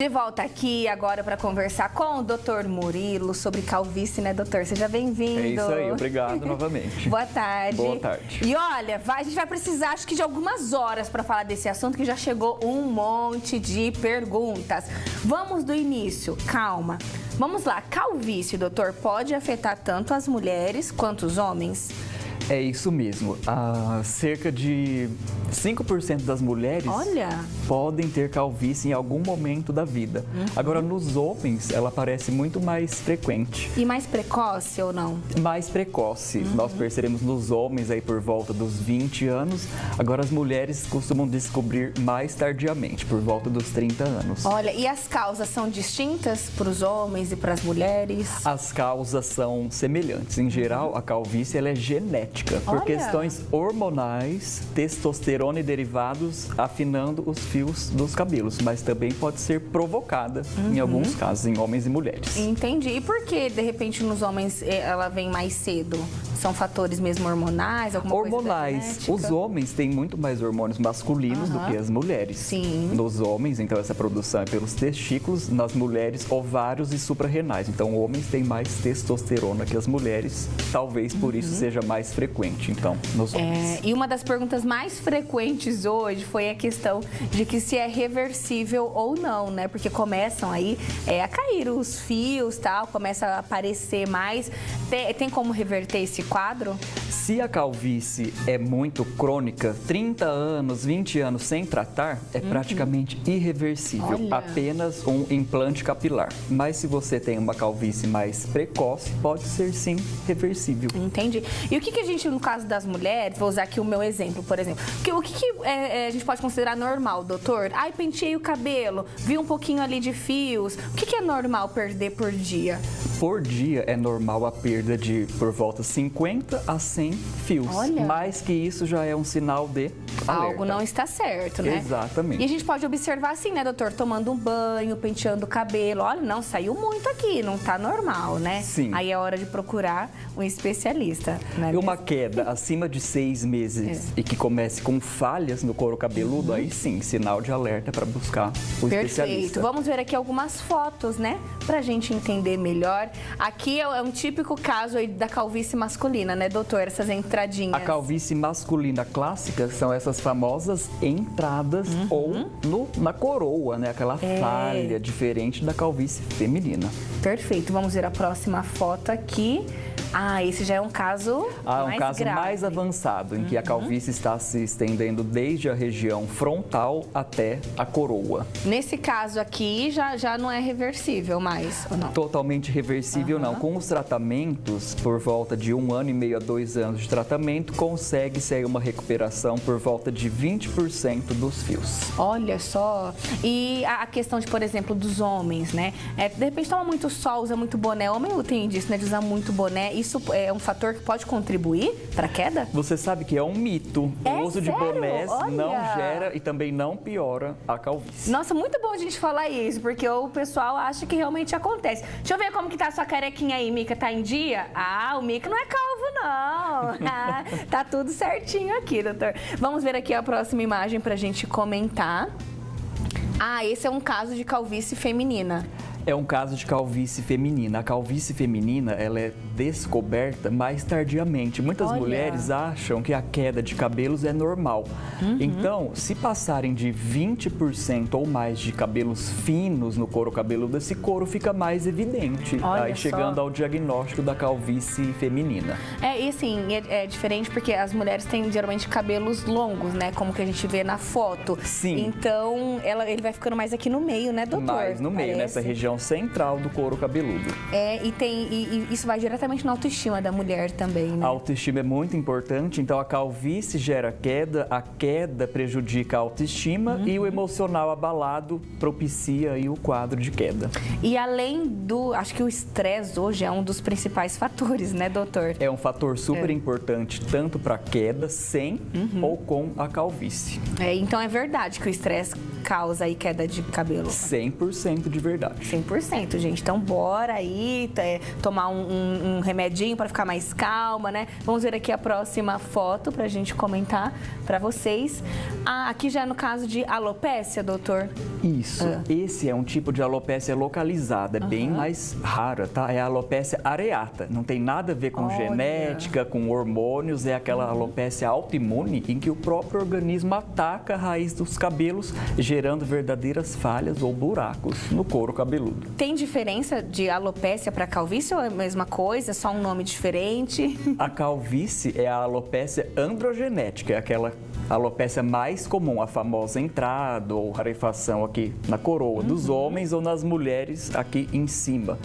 De volta aqui agora para conversar com o Dr. Murilo sobre calvície, né, doutor? Seja bem-vindo. É isso aí, obrigado novamente. Boa tarde. Boa tarde. E olha, a gente vai precisar, acho que de algumas horas para falar desse assunto, que já chegou um monte de perguntas. Vamos do início, calma. Vamos lá, calvície, doutor, pode afetar tanto as mulheres quanto os homens? É isso mesmo. Cerca de 5% das mulheres podem ter calvície em algum momento da vida. Agora, nos homens, ela parece muito mais frequente. E mais precoce ou não? Mais precoce. Nós percebemos nos homens aí por volta dos 20 anos. Agora, as mulheres costumam descobrir mais tardiamente, por volta dos 30 anos. Olha, e as causas são distintas para os homens e para as mulheres? As causas são semelhantes. Em geral, a calvície ela é genética. Por questões hormonais, testosterona e derivados afinando os fios dos cabelos, mas também pode ser provocada em alguns casos, em homens e mulheres. Entendi. E por que, de repente, nos homens ela vem mais cedo? São fatores mesmo hormonais? Hormonais. Os homens têm muito mais hormônios masculinos do que as mulheres. Sim. Nos homens, então, essa produção é pelos testículos, nas mulheres, ovários e suprarrenais. Então, homens têm mais testosterona que as mulheres, talvez por isso seja mais frequente, então, nos homens. E uma das perguntas mais frequentes hoje foi a questão de que se é reversível ou não, né? Porque começam aí a cair os fios, tal, começa a aparecer mais. Tem como reverter esse quadro? Se a calvície é muito crônica, 30 anos, 20 anos sem tratar, é praticamente irreversível. Olha. Apenas um implante capilar. Mas se você tem uma calvície mais precoce, pode ser sim reversível. Entendi. E o que a gente, no caso das mulheres, vou usar aqui o meu exemplo, por exemplo, o que a gente pode considerar normal, doutor? Ai, penteei o cabelo, vi um pouquinho ali de fios. O que é normal perder por dia? Por dia é normal a perda de por volta 50 a 100 fios. Olha. Mais que isso já é um sinal de alerta. Algo não está certo, né? Exatamente. E a gente pode observar assim, né, doutor? Tomando um banho, penteando o cabelo. Olha, não, saiu muito aqui, não tá normal, né? Sim. Aí é hora de procurar um especialista, né? E uma queda acima de 6 meses e que comece com falhas no couro cabeludo, aí sim, sinal de alerta para buscar o especialista. Perfeito. Vamos ver aqui algumas fotos, né? Pra gente entender melhor. Aqui é um típico caso aí da calvície masculina, né, doutor? Essas entradinhas. A calvície masculina clássica são essas famosas entradas ou na coroa, né? Aquela falha diferente da calvície feminina. Perfeito. Vamos ver a próxima foto aqui. Esse já é um caso mais um caso grave. mais avançado, em que a calvície está se estendendo desde a região frontal até a coroa. Nesse caso aqui, já não é reversível mais, ou não? Totalmente reversível, não. Com os tratamentos, por volta de 1 ano e meio a 2 anos de tratamento, consegue-se aí uma recuperação por volta de 20% dos fios. Olha só. E a questão de, por exemplo, dos homens, né? De repente toma muito sol, usa muito boné. Homem tem disso, né? De usar muito boné. Isso é um fator que pode contribuir para a queda? Você sabe que é um mito. O uso de bonés não gera e também não piora a calvície. Nossa, muito bom a gente falar isso, porque o pessoal acha que realmente acontece. Deixa eu ver como que tá a sua carequinha aí, Mica. Tá em dia? O Mica não é calvo, não. Tá tudo certinho aqui, doutor. Vamos ver aqui a próxima imagem pra gente comentar. Esse é um caso de calvície feminina. É um caso de calvície feminina. A calvície feminina, ela é descoberta mais tardiamente. Muitas mulheres acham que a queda de cabelos é normal. Então, se passarem de 20% ou mais de cabelos finos no couro cabeludo, esse couro fica mais evidente. Aí chegando ao diagnóstico da calvície feminina. E assim, é diferente porque as mulheres têm geralmente cabelos longos, né? Como que a gente vê na foto. Sim. Então, ele vai ficando mais aqui no meio, né, doutor? Mais no meio, nessa região central do couro cabeludo. E isso vai diretamente na autoestima da mulher também, né? A autoestima é muito importante, então a calvície gera queda, a queda prejudica a autoestima e o emocional abalado propicia aí o quadro de queda. E além acho que o estresse hoje é um dos principais fatores, né, doutor? É um fator super importante, tanto para queda sem ou com a calvície. Então é verdade que o estresse causa aí queda de cabelo? 100% de verdade. 100%, gente. Então, bora aí tomar um remedinho para ficar mais calma, né? Vamos ver aqui a próxima foto pra gente comentar para vocês. Aqui já é no caso de alopécia, doutor? Isso. Esse é um tipo de alopécia localizada, bem mais rara, tá? É a alopécia areata. Não tem nada a ver com genética, com hormônios. É aquela alopécia autoimune em que o próprio organismo ataca a raiz dos cabelos, gerando verdadeiras falhas ou buracos no couro cabeludo. Tem diferença de alopécia para calvície ou é a mesma coisa, só um nome diferente? A calvície é a alopécia androgenética, é aquela alopécia mais comum, a famosa entrada ou rarefação aqui na coroa dos homens ou nas mulheres aqui em cima.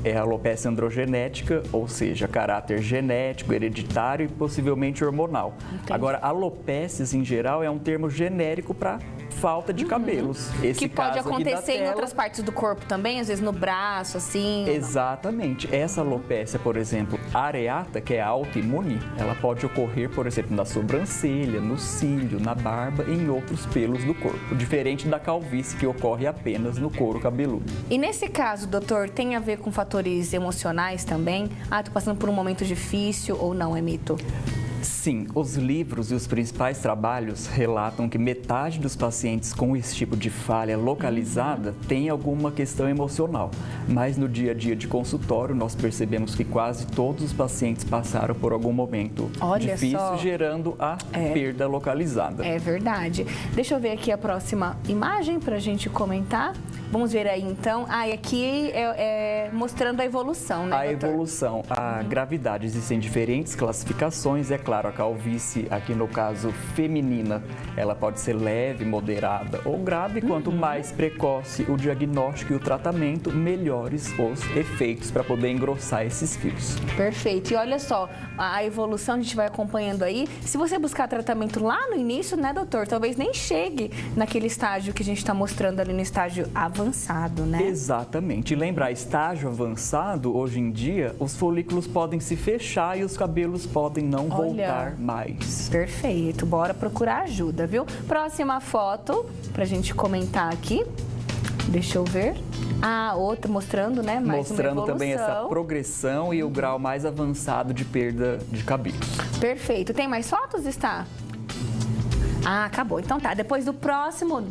É a alopécia androgenética, ou seja, caráter genético, hereditário e possivelmente hormonal. Entendi. Agora, alopécias em geral é um termo genérico para falta de cabelos. Esse que pode caso aqui da acontecer em tela, outras partes do corpo também, às vezes no braço, assim. Exatamente. Essa alopécia, por exemplo, areata, que é autoimune, ela pode ocorrer, por exemplo, na sobrancelha, no cílio, na barba e em outros pelos do corpo, diferente da calvície, que ocorre apenas no couro cabeludo. E nesse caso, doutor, tem a ver com fatores emocionais também? Tô passando por um momento difícil ou não, é mito? Sim, os livros e os principais trabalhos relatam que metade dos pacientes com esse tipo de falha localizada tem alguma questão emocional. Mas no dia a dia de consultório, nós percebemos que quase todos os pacientes passaram por algum momento difícil, gerando a perda localizada. É verdade. Deixa eu ver aqui a próxima imagem para a gente comentar. Vamos ver aí então. E aqui mostrando a evolução, né, doutor? A evolução, a gravidade. Existem diferentes classificações, é claro, a calvície, aqui no caso feminina, ela pode ser leve, moderada ou grave. Quanto mais precoce o diagnóstico e o tratamento, melhores os efeitos para poder engrossar esses fios. Perfeito. E olha só, a evolução a gente vai acompanhando aí. Se você buscar tratamento lá no início, né, doutor, talvez nem chegue naquele estágio que a gente está mostrando ali no estágio avançado, né? Exatamente. E lembrar, estágio avançado, hoje em dia, os folículos podem se fechar e os cabelos podem não voltar mais. Perfeito. Bora procurar ajuda, viu? Próxima foto pra gente comentar aqui. Deixa eu ver. Outra mostrando, né? Mais mostrando também essa progressão e o grau mais avançado de perda de cabelo. Perfeito. Tem mais fotos, está? Acabou. Então tá, depois do próximo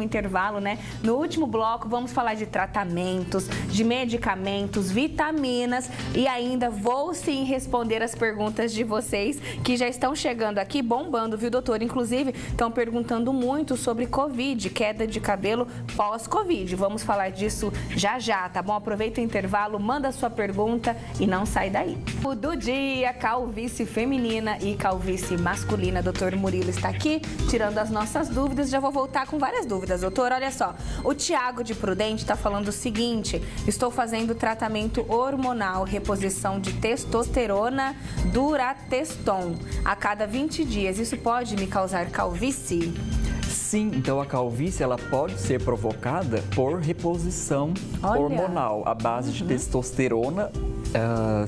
intervalo, né? No último bloco, vamos falar de tratamentos, de medicamentos, vitaminas e ainda vou sim responder as perguntas de vocês que já estão chegando aqui, bombando, viu, doutor? Inclusive, estão perguntando muito sobre Covid, queda de cabelo pós-Covid. Vamos falar disso já já, tá bom? Aproveita o intervalo, manda a sua pergunta e não sai daí. O do dia, calvície feminina e calvície masculina, doutor Murilo está aqui, tirando as nossas dúvidas. Já vou voltar com várias dúvidas, doutor. Olha só, o Tiago de Prudente está falando o seguinte: estou fazendo tratamento hormonal, reposição de testosterona, Durateston, a cada 20 dias. Isso pode me causar calvície? Sim, então a calvície ela pode ser provocada por reposição hormonal à base de testosterona,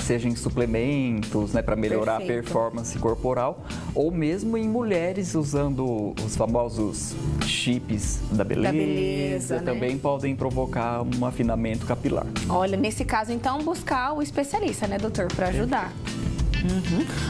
seja em suplementos, né, para melhorar a performance corporal, ou mesmo em mulheres usando os famosos chips da beleza, também, né, podem provocar um afinamento capilar. Olha, nesse caso então buscar o especialista, né, doutor, para ajudar.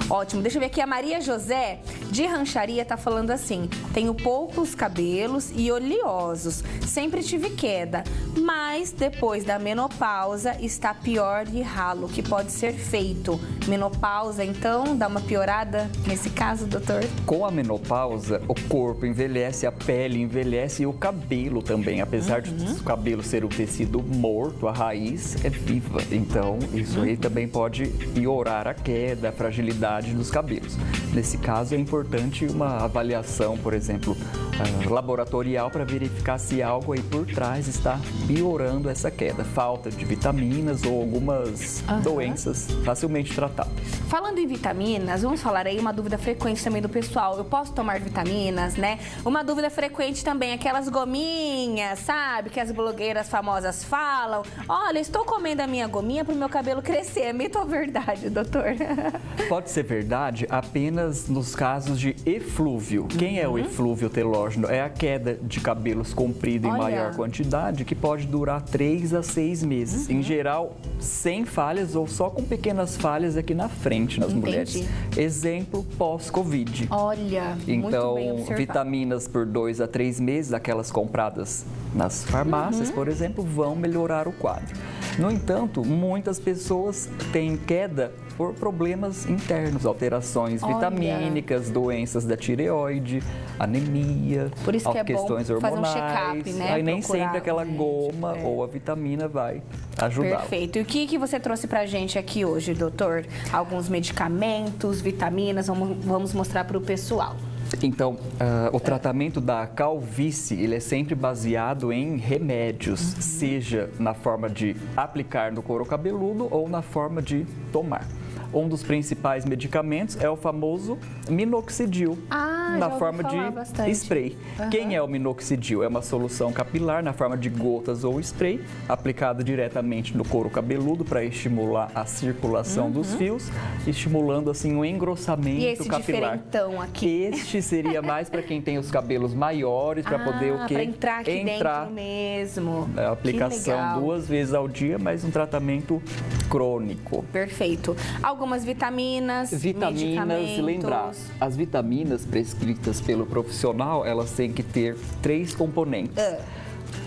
Ótimo. Deixa eu ver aqui, a Maria José de Rancharia tá falando assim: tenho poucos cabelos e oleosos, sempre tive queda, mas depois da menopausa está pior e ralo, que pode ser feito? Menopausa, então, dá uma piorada nesse caso, doutor? Com a menopausa, o corpo envelhece, a pele envelhece e o cabelo também. Apesar de o cabelo ser um tecido morto, a raiz é viva. Então, isso aí também pode piorar a queda, a fragilidade dos cabelos. Nesse caso, é importante uma avaliação, por exemplo, laboratorial, para verificar se algo aí por trás está piorando essa queda. Falta de vitaminas ou algumas doenças facilmente tratáveis. Falando em vitaminas, vamos falar aí uma dúvida frequente também do pessoal. Eu posso tomar vitaminas, né? Uma dúvida frequente também, aquelas gominhas, sabe? Que as blogueiras famosas falam. Olha, estou comendo a minha gominha para o meu cabelo crescer. É mito ou verdade, doutor? Pode ser verdade apenas nos casos de eflúvio. Quem é o eflúvio telógeno? É a queda de cabelos comprido em maior quantidade, que pode durar 3 a 6 meses. Em geral, sem falhas ou só com pequenas falhas aqui na frente nas mulheres. Exemplo, pós-Covid. Olha, então, muito bem observado. Vitaminas por 2 a 3 meses, aquelas compradas nas farmácias, por exemplo, vão melhorar o quadro. No entanto, muitas pessoas têm queda por problemas internos, alterações vitamínicas, doenças da tireoide, anemia, por isso que é questões bom hormonais. Fazer um check-up, né? Aí nem sempre aquela goma ou a vitamina vai ajudar. Perfeito. E o que você trouxe pra gente aqui hoje, doutor? Alguns medicamentos, vitaminas, vamos mostrar para o pessoal. Então, o tratamento da calvície, ele é sempre baseado em remédios, seja na forma de aplicar no couro cabeludo ou na forma de tomar. Um dos principais medicamentos é o famoso minoxidil, na forma de spray. Quem é o minoxidil? É uma solução capilar na forma de gotas ou spray, aplicado diretamente no couro cabeludo para estimular a circulação dos fios, estimulando assim o engrossamento e esse capilar. Diferentão aqui. Este seria mais para quem tem os cabelos maiores, para poder o quê? Para entrar aqui dentro mesmo. A aplicação 2 vezes ao dia, mas um tratamento crônico. Perfeito. Algumas vitaminas, lembrar, as vitaminas prescritas pelo profissional, elas têm que ter 3 componentes.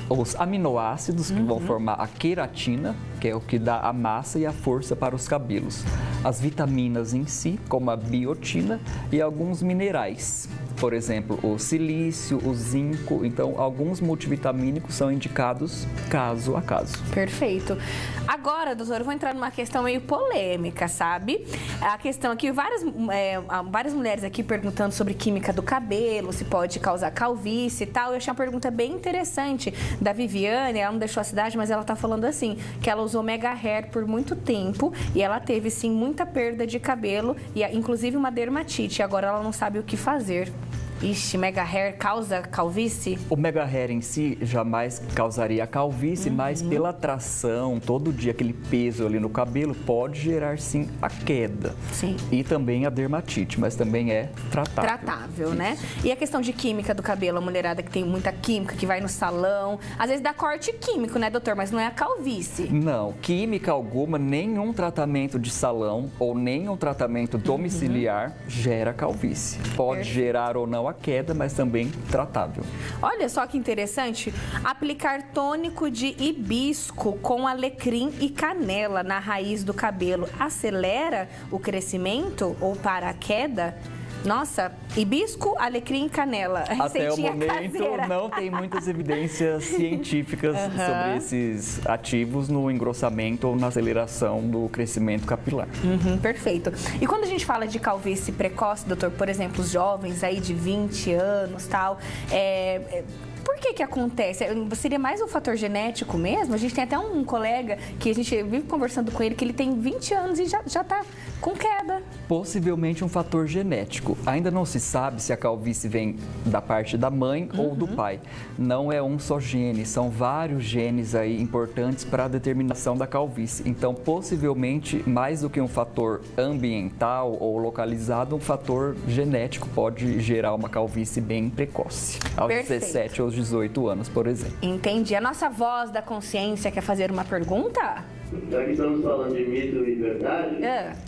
Os aminoácidos, que vão formar a queratina, que é o que dá a massa e a força para os cabelos. As vitaminas em si, como a biotina, e alguns minerais. Por exemplo, o silício, o zinco. Então, alguns multivitamínicos são indicados caso a caso. Perfeito. Agora, doutor, eu vou entrar numa questão meio polêmica, sabe? A questão aqui, várias mulheres aqui perguntando sobre química do cabelo, se pode causar calvície e tal. Eu achei uma pergunta bem interessante da Viviane, ela não deixou a cidade, mas ela tá falando assim, que ela usou Mega Hair por muito tempo e ela teve, sim, muita perda de cabelo e inclusive uma dermatite. Agora ela não sabe o que fazer. Ixi, Mega Hair causa calvície? O Mega Hair em si jamais causaria calvície, mas pela tração, todo dia aquele peso ali no cabelo pode gerar sim a queda. Sim. E também a dermatite, mas também é tratável. Tratável, né? E a questão de química do cabelo, a mulherada que tem muita química, que vai no salão, às vezes dá corte químico, né, doutor? Mas não é a calvície. Não, química alguma, nenhum tratamento de salão ou nenhum tratamento domiciliar gera calvície. Pode gerar ou não a queda, mas também tratável. Olha só que interessante, aplicar tônico de hibisco com alecrim e canela na raiz do cabelo acelera o crescimento ou para a queda? Nossa, hibisco, alecrim e canela. Até o momento caseira. Não tem muitas evidências científicas sobre esses ativos no engrossamento ou na aceleração do crescimento capilar. Perfeito. E quando a gente fala de calvície precoce, doutor, por exemplo, os jovens aí de 20 anos, tal, por que acontece? Seria mais um fator genético mesmo? A gente tem até um colega que a gente vive conversando com ele, que ele tem 20 anos e já tá com queda. Possivelmente um fator genético. Ainda não se sabe se a calvície vem da parte da mãe ou do pai. Não é um só gene, são vários genes aí importantes para a determinação da calvície. Então, possivelmente, mais do que um fator ambiental ou localizado, um fator genético pode gerar uma calvície bem precoce. Aos 17 ou 18 anos, por exemplo. Entendi. A nossa voz da consciência quer fazer uma pergunta? Já que estamos falando de mito e verdade,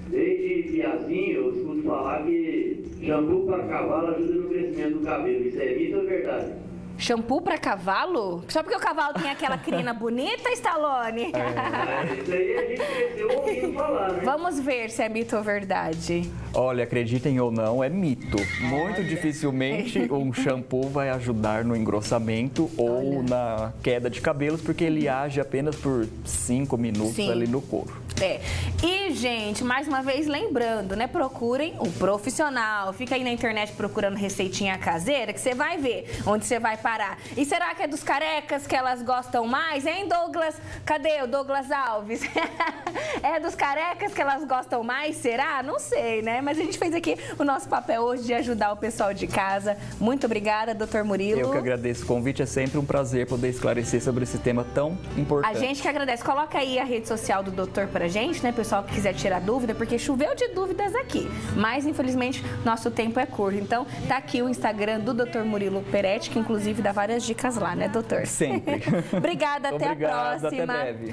desde piazinho eu escuto falar que shampoo para cavalo ajuda no crescimento do cabelo. Isso é mito ou verdade? Shampoo para cavalo? Só porque o cavalo tem aquela crina bonita, Stallone? Isso aí a gente cresceu ouvindo falar, né? Vamos ver se é mito ou verdade. Olha, acreditem ou não, é mito. Muito dificilmente um shampoo vai ajudar no engrossamento ou na queda de cabelos, porque ele age apenas por 5 minutos ali no couro. E, gente, mais uma vez lembrando, né? Procurem um profissional. Fica aí na internet procurando receitinha caseira, que você vai ver onde você vai separar. E será que é dos carecas que elas gostam mais, hein, Douglas? Cadê o Douglas Alves? É dos carecas que elas gostam mais, será? Não sei, né? Mas a gente fez aqui o nosso papel hoje de ajudar o pessoal de casa. Muito obrigada, doutor Murilo. Eu que agradeço o convite, é sempre um prazer poder esclarecer sobre esse tema tão importante. A gente que agradece. Coloca aí a rede social do doutor pra gente, né, pessoal que quiser tirar dúvida, porque choveu de dúvidas aqui. Mas, infelizmente, nosso tempo é curto. Então, tá aqui o Instagram do doutor Murilo Peretti, que inclusive dá várias dicas lá, né, doutor? Sempre. Obrigada, até a próxima. Até breve.